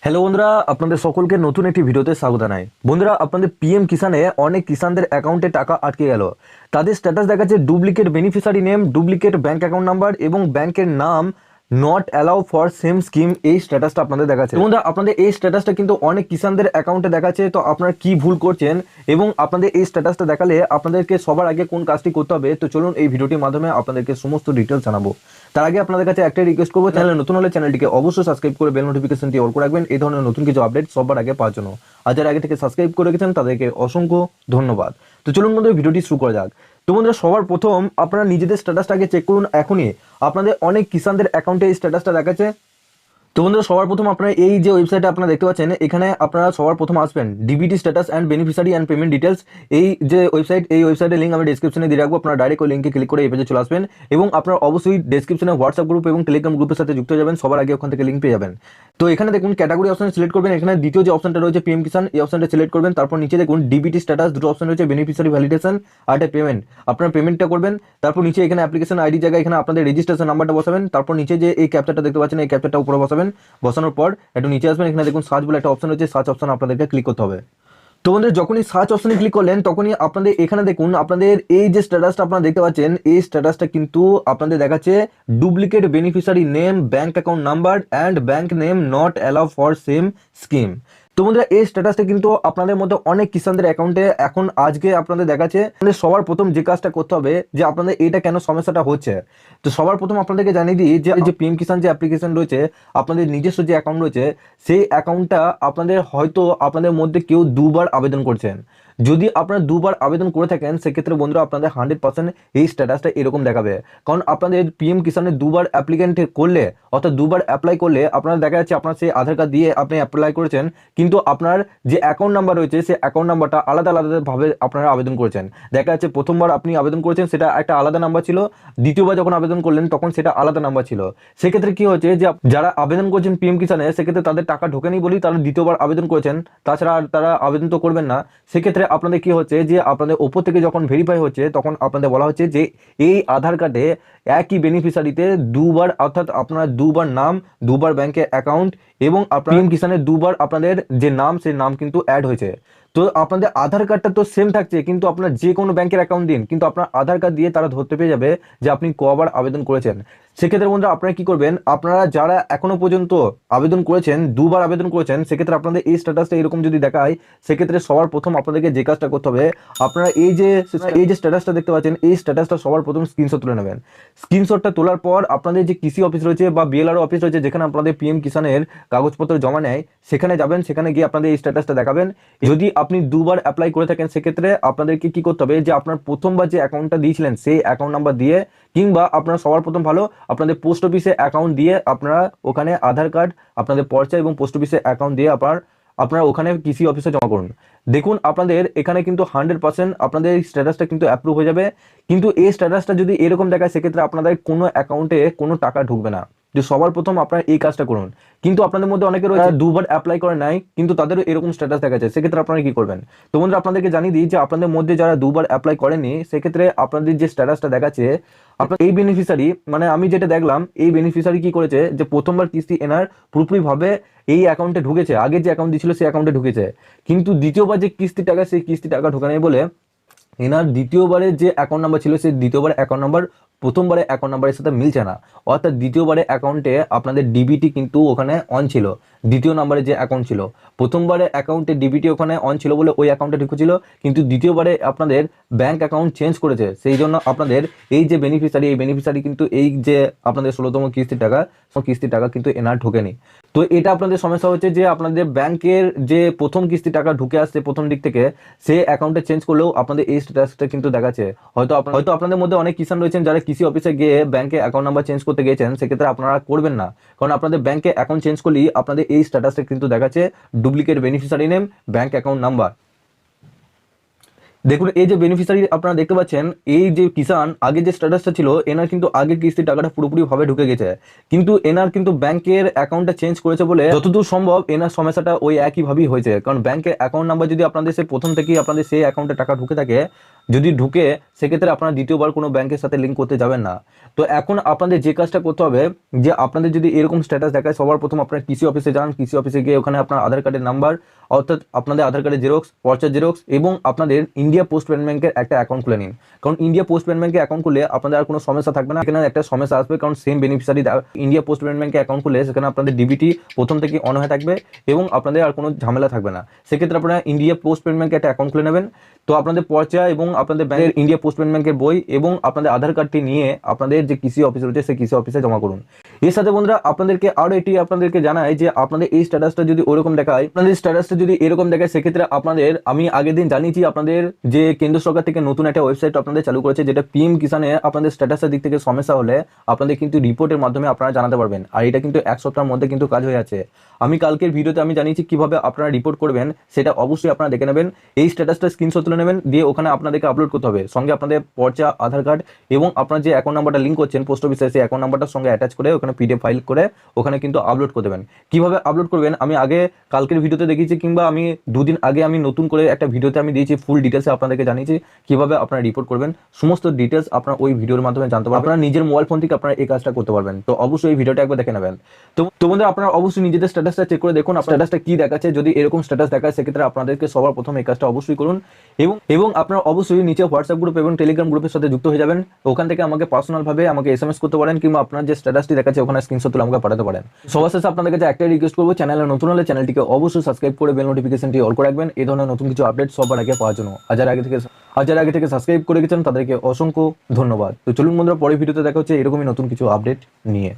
Hello বন্ধুরা, আপনাদের সকলকে নতুন একটি ভিডিওতে স্বাগত জানাই। বন্ধুরা, আপনাদের পিএম কিষানে অনেক কিষানদের অ্যাকাউন্টে টাকা আটকে গেল। তাদের স্ট্যাটাস দেখাচ্ছে duplicate beneficiary name, duplicate bank account number এবং ব্যাংকের নাম not allow for same scheme. এই স্ট্যাটাসটা আপনাদের দেখাচ্ছে। বন্ধুরা, আপনাদের এই স্ট্যাটাসটা কিন্তু অনেক কিষানদের অ্যাকাউন্টে দেখাচ্ছে। তো আপনারা কি ভুল করছেন এবং আপনাদের এই স্ট্যাটাসটা দেখালে আপনাদেরকে সবার আগে কোন কাজটি করতে হবে, তো চলুন এই ভিডিওটির মাধ্যমে আপনাদেরকে সমস্ত ডিটেলস জানাবো। তার আগে আপনাদের কাছে একটাই রিকোয়েস্ট করবো, চ্যানেলে নতুন হলে চ্যানেলটিকে অবশ্যই সাবস্ক্রাইব করে বেল নোটিফিকেশনটি অন করে রাখবেন এই ধরনের নতুন কিছু আপডেট সবার আগে পাওয়ার জন্য। আর যারা আগে থেকে সাবস্ক্রাইব করে রেখেছেন তাদেরকে অসংখ্য ধন্যবাদ। তো চলুন বন্ধুরা, ভিডিওটি শুরু করা যাক। তো বন্ধুরা, সবার প্রথম আপনারা নিজেদের স্ট্যাটাসটা আগে চেক করুন। এখনই আপনাদের অনেক কিষানদের অ্যাকাউন্টে এই স্ট্যাটাসটা দেখাচ্ছে। তো বন্ধুরা, সবার প্রথম আপনারা এই যে ওয়েবসাইটে আপনারা দেখতে পাচ্ছেন, এখানে আপনারা সবার প্রথম আসবেন DBT status and beneficiary and payment details. এই যে ওয়েবসাইট, এই ওয়েবসাইটের লিঙ্ক আমি ডিসক্রিপশনে দিয়ে রাখবো। আপনারা ডাইরেক্ট ওই লিঙ্কে ক্লিক করে এই পেজে চলে আসবেন এবং আপনারা অবশ্যই ডিসক্রিপশনে হোয়াটসঅ্যাপ গ্রুপ এবং টেলিগ্রাম গ্রুপের সাথে যুক্ত হয়ে যাবেন। সবার আগে ওখান থেকে লিঙ্ক পেয়ে যাবেন। তো এখানে দেখুন ক্যাটাগরি অপশন সিলেক্ট করবেন। এখানে দ্বিতীয় যে অপশনটা রয়েছে পিএম কিষান, এই অপশনটা সিলেক্ট করবেন। তারপর নিচে দেখুন ডিবিটি স্ট্যাটাস, দুটো অপশন রয়েছে, বেনিফিশিয়ারি ভ্যালিডেশন আর একটা পেমেন্ট। আপনারা পেমেন্টটা করবেন। তারপর নিচে এখানে অ্যাপ্লিকেশন আইডি জায়গায় এখানে আপনাদের রেজিস্ট্রেশন নাম্বারটা বসাবেন। তারপর নিচে যে এই ক্যাপচারটা দেখতে পাচ্ছেন, এই ক্যাপচারটা উপরে বসাবেন। বসানোর পর একটু নিচে আসবেন। এখানে দেখুন সার্চ বলে একটা অপশন রয়েছে, সার্চ অপশন আপনাদেরকে ক্লিক করতে হবে। তো বন্ধুরা, যখনই সার্চ অপশনে ক্লিক করলেন তখনই আপনাদের এখানে দেখুন আপনাদের এই যে স্ট্যাটাসটা আপনারা দেখতে পাচ্ছেন, এই স্ট্যাটাসটা কিন্তু আপনাদের দেখাচ্ছে duplicate beneficiary name, bank account number and bank name not allow for same scheme. তো বন্ধুরা, এই স্ট্যাটাসটা কিন্তু আপনাদের মধ্যে অনেক কিষানদের অ্যাকাউন্টে এখন আজকে আপনাদের দেখাচ্ছে। আপনাদের সবার প্রথম যে কাজটা করতে হবে যে আপনাদের এটা কেন সমস্যাটা হচ্ছে। তো সবার প্রথম আপনাদেরকে জানিয়ে দিই যে পিএম কিষান যে অ্যাপ্লিকেশন রয়েছে, আপনাদের নিজস্ব যে অ্যাকাউন্ট রয়েছে, সেই অ্যাকাউন্টটা আপনাদের হয়তো আপনাদের মধ্যে কেউ দুবার আবেদন করছেন। যদি আপনারা দুবার আবেদন করে থাকেন সেক্ষেত্রে বন্ধুরা আপনাদের 100% এই স্ট্যাটাসটা এরকম দেখাবে। কারণ আপনাদের পিএম কিষানে দুবার অ্যাপ্লিকেন্ট করলে, অর্থাৎ দুবার অ্যাপ্লাই করলে আপনারা দেখা যাচ্ছে আপনার সেই আধার কার্ড দিয়ে আপনি অ্যাপ্লাই করেছেন, কিন্তু আপনার যে অ্যাকাউন্ট নাম্বার রয়েছে সেই অ্যাকাউন্ট নাম্বারটা আলাদা আলাদাভাবে আপনারা আবেদন করেছেন। দেখা যাচ্ছে প্রথমবার আপনি আবেদন করেছেন সেটা একটা আলাদা নাম্বার ছিল, দ্বিতীয়বার যখন আবেদন করলেন তখন সেটা আলাদা নাম্বার ছিল। সেক্ষেত্রে কি হচ্ছে যে যারা আবেদন করছেন পিএম কিষানে, সেক্ষেত্রে তাদের টাকা ঢোকেনি বলেই তারা দ্বিতীয়বার আবেদন করেছেন, তাছাড়া আর তারা আবেদন তো করবেন না। সেক্ষেত্রে আপনাদের কি হচ্ছে যে আপনাদের ওপর থেকে যখন ভেরিফাই হচ্ছে তখন আপনাদের বলা হচ্ছে যে এই আধার কার্ডে একই বেনিফিশিয়ারিতে দুবার, অর্থাৎ আপনার দুবার নাম, দুবার ব্যাংকের অ্যাকাউন্ট এবং আপনার পিএম কিষানের দুবার আপনাদের যে নাম সেই নাম কিন্তু অ্যাড হয়েছে। তো আপনাদের আধার কার্ডটা তো সেম থাকছে, কিন্তু আপনার যে কোনো ব্যাংকের অ্যাকাউন্ট দিন, কিন্তু আপনার আধার কার্ড দিয়ে তারা ধরতে পেয়ে যাবে যে আপনি কবার আবেদন করেছেন। সেক্ষেত্রে বন্ধুরা আপনারা কি করবেন, আপনারা যারা এখনো পর্যন্ত আবেদন করেছেন, দুবার আবেদন করেছেন, সেক্ষেত্রে আপনাদের এই স্ট্যাটাসটা এরকম যদি দেখায়, সেক্ষেত্রে সবার প্রথম আপনাদেরকে যে কাজটা করতে হবে, আপনারা এই যে স্ট্যাটাসটা দেখতে পাচ্ছেন, এই স্ট্যাটাসটা সবার প্রথম স্ক্রিনশট তুলে নেবেন। স্ক্রিনশটটা তোলার পর আপনাদের যে কৃষি অফিস রয়েছে বা বিএলআরও অফিস রয়েছে, যেখানে আপনাদের পিএম কিষানের কাগজপত্র জমা নেয়, সেখানে যাবেন। সেখানে গিয়ে আপনাদের এই স্ট্যাটাসটা দেখাবেন। যদি আপনি দুবার অ্যাপ্লাই করে থাকেন সেক্ষেত্রে আপনাদেরকে কি করতে হবে যে আপনার প্রথমবার যে অ্যাকাউন্টটা দিয়েছিলেন সেই অ্যাকাউন্ট নাম্বার দিয়ে, কিংবা আপনারা সবার প্রথম ভালো আপনাদের পোস্ট অফিসে অ্যাকাউন্ট দিয়ে আপনারা ওখানে আধার কার্ড, আপনাদের পর্চা এবং পোস্ট অফিসে অ্যাকাউন্ট দিয়ে আপনারা ওখানে কৃষি অফিসে জমা করুন। দেখুন আপনাদের এখানে কিন্তু 100% আপনাদের এই স্ট্যাটাসটা কিন্তু অ্যাপ্রুভ হয়ে যাবে। কিন্তু এই স্ট্যাটাসটা যদি এরকম দেখায় সেক্ষেত্রে আপনাদের কোনো অ্যাকাউন্টে কোনো টাকা ঢুকবে না। যে সবার প্রথম আপনারা এই কাজটা করুন। কিন্তু আপনাদের মধ্যে অনেকে রয়েছে দুবার অ্যাপ্লাই করে নাই, কিন্তু তাদেরও এরকম স্ট্যাটাস দেখা যায়, সেক্ষেত্রে আপনারা কি করবেন। তো বন্ধুরা, আপনাদেরকে জানিয়ে দিই যে আপনাদের মধ্যে যারা দুবার অ্যাপ্লাই করেনি সেক্ষেত্রে আপনাদের যে স্ট্যাটাসটা দেখাচ্ছে, আপনার এই বেনিফিশিয়ারি, মানে আমি যেটা দেখলাম, এই বেনিফিশিয়ারি কি করেছে যে প্রথমবার কিস্তি এনার পুরোপুরিভাবে এই অ্যাকাউন্টে ঢুকেছে, আগে যে অ্যাকাউন্ট দিয়েছিল সেই অ্যাকাউন্টে ঢুকেছে, কিন্তু দ্বিতীয়বার যে কিস্তি টাকা সেই কিস্তি টাকা ঢোকা নেই বলে এনার দ্বিতীয়বারের যে অ্যাকাউন্ট নাম্বার ছিল সেই দ্বিতীয়বার অ্যাকাউন্ট নাম্বার প্রথমবারে অ্যাকাউন্ট নাম্বারের সাথে মিলছে না। অর্থাৎ দ্বিতীয়বারে অ্যাকাউন্টে আপনাদের ডিবিটি কিন্তু ওখানে অন ছিল, দ্বিতীয় নাম্বারে যে অ্যাকাউন্ট ছিল। প্রথমবারে অ্যাকাউন্টে ডিবিটি ওখানে অন ছিল বলে ওই অ্যাকাউন্টে ঢুকেছিল, কিন্তু দ্বিতীয়বারে আপনাদের ব্যাংক অ্যাকাউন্ট চেঞ্জ করেছে, সেই জন্য আপনাদের এই যে বেনিফিশিয়ারি, এই বেনিফিশিয়ারি কিন্তু এই যে আপনাদের 16তম কিস্তির টাকা কিন্তু এনার ঢোকেনি। তো এটা আপনাদের সমস্যা হচ্ছে যে আপনাদের ব্যাংকের যে প্রথম কিস্তি টাকা ঢুকে আসছে প্রথম দিক থেকে, সে অ্যাকাউন্টে চেঞ্জ করলেও আপনাদের এই স্ট্যাটাসটা কিন্তু দেখাচ্ছে। হয়তো আপনাদের মধ্যে অনেক কিষান রয়েছেন যারা কৃষি অফিসে গিয়ে ব্যাংকে অ্যাকাউন্ট নাম্বার চেঞ্জ করতে গিয়েছেন, সেক্ষেত্রে আপনারা করবেন না। কারণ আপনাদের ব্যাংকে অ্যাকাউন্ট চেঞ্জ করলেই আপনাদের এই স্ট্যাটাসটা কিন্তু দেখাচ্ছে duplicate beneficiary name, bank account number. দেখুন এই যে বেনিফিশিয়ারি আপনারা দেখতে পাচ্ছেন, এই যে কিষান আগে যে স্ট্যাটাসটা ছিল, এনার কিন্তু আগের কিস্তির টাকাটা পুরোপুরি ভাবে ঢুকে গেছে, কিন্তু এনার কিন্তু ব্যাংকের অ্যাকাউন্টটা চেঞ্জ করেছে বলে যতদূর সম্ভব এনার সমস্যাটা ওই একইভাবেই হয়েছে। কারণ ব্যাংকের অ্যাকাউন্ট নাম্বার যদি আপনাদের সে প্রথম থেকেই আপনাদের সেই অ্যাকাউন্টে টাকা ঢুকে থাকে, যদি ঢুকে, সেক্ষেত্রে আপনারা দ্বিতীয়বার কোনো ব্যাংকের সাথে লিঙ্ক করতে যাবেন না। তো এখন আপনাদের যে কাজটা করতে হবে, যে আপনাদের যদি এরকম স্ট্যাটাস দেখায়, সবার প্রথম আপনারা কৃষি অফিসে যান, কৃষি অফিসে গিয়ে ওখানে আপনার আধার কার্ডের নাম্বার, অর্থাৎ আপনাদের আধার কার্ডের জেরক্স, পর্চার জেরক্স এবং আপনাদের ইন্ডিয়া পোস্ট পেমেন্ট ব্যাংকের একটা অ্যাকাউন্ট খুলে নিন। কারণ ইন্ডিয়া পোস্ট পেমেন্ট ব্যাংকে অ্যাকাউন্ট খুললে আপনাদের আর কোনো সমস্যা থাকবে না। এখানে একটা সমস্যা আসবে, কারণ same beneficiary India post payment ব্যাংকে অ্যাকাউন্ট খুললে সেখানে আপনাদের ডিবিটি প্রথম থেকে অন হয়ে থাকবে এবং আপনাদের আর কোনো ঝামেলা থাকবে না। সেক্ষেত্রে আপনারা ইন্ডিয়া পোস্ট পেমেন্ট ব্যাংকে একটা অ্যাকাউন্ট খুলে নেবেন। তো আপনাদের পর্চা এবং আপনাদের ব্যাংকের ইন্ডিয়া পোস্ট পেমেন্ট ব্যাংকের বই এবং আপনাদের আধার কার্ডটি নিয়ে আপনাদের যে কৃষি অফিস রয়েছে সেই কৃষি অফিসে জমা করুন। এর সাথে বন্ধুরা আপনাদেরকে আরো এটি আপনাদেরকে জানাই যে আপনাদের এই স্ট্যাটাসটা যদি ওরকম দেখায়, আপনাদের স্ট্যাটাসটা যদি এরকম দেখায়, সেক্ষেত্রে আপনাদের, আমি আগের দিন জানিয়েছি আপনাদের যে কেন্দ্র সরকার থেকে নতুন একটা ওয়েবসাইট আপনাদের চালু করেছে, যেটা পিএম কিষানে আপনাদের স্ট্যাটাসের দিক থেকে সমস্যা হলে আপনাদের কিন্তু রিপোর্টের মাধ্যমে আপনারা জানাতে পারবেন। আর এটা কিন্তু এক সপ্তাহের মধ্যে কিন্তু কাজ হয়ে আছে। আমি কালকের ভিডিওতে আমি জানিয়েছি কিভাবে আপনারা রিপোর্ট করবেন, সেটা অবশ্যই আপনারা দেখে নেবেন। এই স্ট্যাটাসটা স্ক্রিনশট তুলে নেবেন, দিয়ে ওখানে আপনাদেরকে আপলোড করতে হবে, সঙ্গে আপনাদের পর্চা, আধার কার্ড এবং আপনার যে অ্যাকাউন্ট নাম্বারটা লিঙ্ক করছেন পোস্ট অফিসে, সেই অ্যাকাউন্ট নাম্বারটার সঙ্গে অ্যাটাচ করে ওখানে পিডিএফ ফাইল করে ওখানে কিন্তু আপলোড করে দেবেন। কিভাবে আপলোড করবেন আমি আগে কালকের ভিডিওতে দেখিয়েছি, কিংবা আমি দুদিন আগে আমি নতুন করে একটা ভিডিওতে আমি দিয়েছি, ফুল ডিটেলসে আপনাদেরকে জানিয়েছি কিভাবে আপনারা রিপোর্ট করবেন। সমস্ত ডিটেলস আপনারা ওই ভিডিওর মাধ্যমে জানতে পারবেন। আপনারা নিজের মোবাইল ফোন থেকে আপনারা এই কাজটা করতে পারবেন। তো অবশ্যই এই ভিডিওটা একবার দেখে নেবেন। তো বন্ধুরা আপনারা অবশ্যই নিজেদের স্ট্যাটাসটা চেক করে দেখুন স্ট্যাটাসটা কি দেখাচ্ছে। যদি এরকম স্ট্যাটাস দেখায়, সেক্ষেত্রে আপনাদেরকে সবার প্রথম এই কাজটা অবশ্যই করুন। এবং আপনারা অবশ্যই নিচে হোয়াটসঅ্যাপ গ্রুপ এবং টেলিগ্রাম গ্রুপের সাথে যুক্ত হয়ে যাবেন। ওখান থেকে আমাকে পার্সোনাল ভাবে আমাকে এসএমএস করতে পারেন, কিংবা আপনার যে স্ট্যাটাসটি দেখাচ্ছে ওখানে স্ক্রিনশট তুলে আমাকে পাঠাতে পারেন। সবার শেষে আপনাদের কাছে একটাই রিকোয়েস্ট করবো, চ্যানেলে নতুন হলে চ্যানেলটিকে অবশ্যই সাবস্ক্রাইব করে বেল নোটিফিকেশনটি অল করে রাখবেন, এই ধরনের নতুন কিছু আপডেট সবার আগে পাওয়ার জন্য। আর যারা আগে থেকে সাবস্ক্রাইব করে গেছেন তাদেরকে অসংখ্য ধন্যবাদ। তো চলুন বন্ধুরা, পরের ভিডিওতে দেখা হচ্ছে এরকমই নতুন কিছু আপডেট নিয়ে।